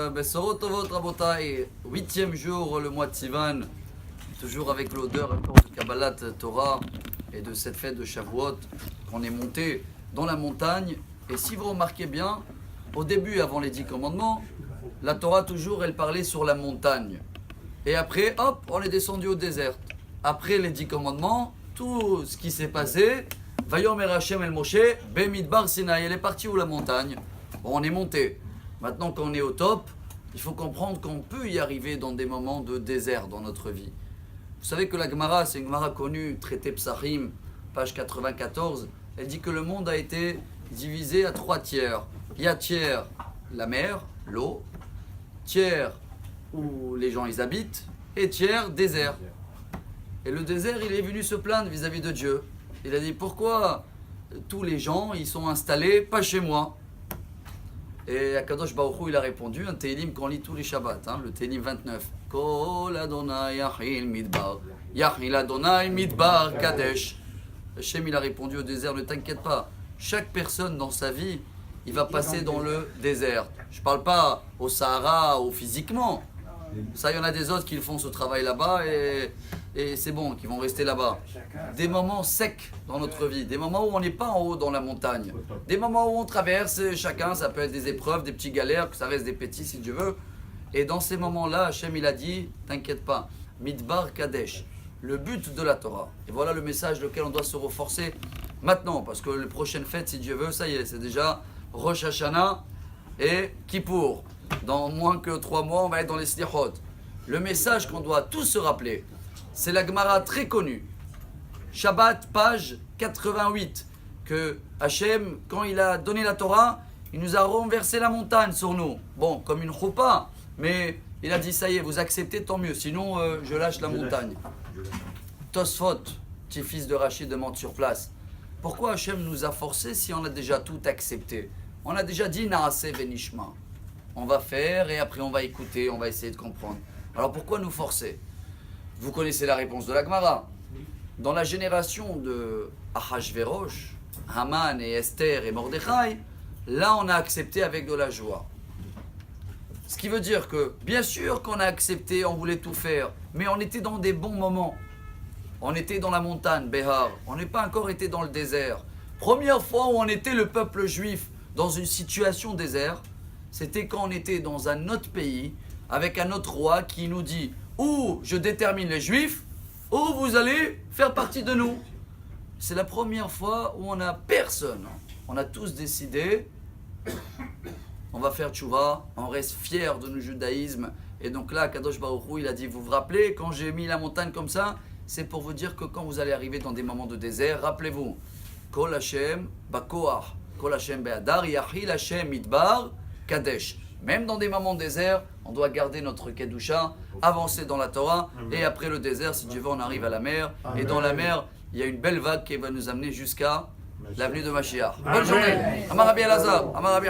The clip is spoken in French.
Bessorot Tovot Rabotai, 8e jour, le mois de Sivan, toujours avec l'odeur de Kabbalat Torah et de cette fête de Shavuot, qu'on est monté dans la montagne. Et si vous remarquez bien, au début, avant les 10 commandements, la Torah toujours, elle parlait sur la montagne. Et après, hop, on est descendu au désert. Après les 10 commandements, tout ce qui s'est passé, Vayomer Hashem el Moshe, Bemidbar Sinaï, elle est partie où la montagne? Bon, on est monté. Maintenant qu'on est au top, il faut comprendre qu'on peut y arriver dans des moments de désert dans notre vie. Vous savez que la Gemara, c'est une Gemara connue, traité Psachim, page 94, elle dit que le monde a été divisé à 3 tiers. Il y a tiers, la mer, l'eau, tiers où les gens ils habitent, et tiers, désert. Et le désert, il est venu se plaindre vis-à-vis de Dieu. Il a dit, pourquoi tous les gens, ils sont installés, pas chez moi? Et Akadosh Baruch Hu, il a répondu, un Tehillim qu'on lit tous les Shabbats, le Tehillim 29. Kol Adonai Yachil Midbar, Yachil Adonai Midbar Kadesh. Hachem, il a répondu au désert, ne t'inquiète pas, chaque personne dans sa vie, il va passer dans le désert. Je ne parle pas au Sahara ou physiquement. Ça, il y en a des autres qui font ce travail là-bas et c'est bon, qui vont rester là-bas. Des moments secs dans notre vie, des moments où on n'est pas en haut dans la montagne, des moments où on traverse, chacun, ça peut être des épreuves, des petits galères, que ça reste des petits si Dieu veut. Et dans ces moments-là, Hachem, il a dit, t'inquiète pas, Midbar Kadesh, le but de la Torah. Et voilà le message lequel on doit se renforcer maintenant, parce que les prochaines fêtes, si Dieu veut, ça y est, c'est déjà Rosh Hashanah et Kippour. Dans moins que 3 mois, on va être dans les Slichot. Le message qu'on doit tous se rappeler, c'est la Gemara très connue. Shabbat, page 88. Que Hachem, quand il a donné la Torah, il nous a renversé la montagne sur nous. Bon, comme une choupa, mais il a dit, ça y est, vous acceptez, tant mieux. Sinon, je lâche la montagne. Tosfot, petit-fils de Rachid, demande sur place. Pourquoi Hachem nous a forcés si on a déjà tout accepté? On a déjà dit, Naaseh Venishma. On va faire et après on va écouter, on va essayer de comprendre. Alors pourquoi nous forcer? Vous connaissez la réponse de la Gemara. Dans la génération de Ahashverosh, Haman et Esther et Mordechai, là on a accepté avec de la joie. Ce qui veut dire que, bien sûr qu'on a accepté, on voulait tout faire, mais on était dans des bons moments. On était dans la montagne, Behar, on n'est pas encore été dans le désert. Première fois où on était le peuple juif dans une situation désert, c'était quand on était dans un autre pays, avec un autre roi qui nous dit ou je détermine les juifs, ou vous allez faire partie de nous. C'est la première fois où on n'a personne. On a tous décidé, on va faire tchouva, on reste fiers de notre judaïsme. Et donc là, Kadosh Baruch Hu, il a dit, vous vous rappelez, quand j'ai mis la montagne comme ça, c'est pour vous dire que quand vous allez arriver dans des moments de désert, rappelez-vous, Kol Hashem Bakoach, Kol Hashem Be'adar, Yachil Hashem Midbar, Kadesh. Même dans des moments de désert, on doit garder notre Kedusha, avancer dans la Torah, et après le désert, si Dieu veut, on arrive à la mer. Et dans la mer, il y a une belle vague qui va nous amener jusqu'à l'avenue de Mashiach. Bonne journée. Amar Rabbi Elazar, Amar Rabbi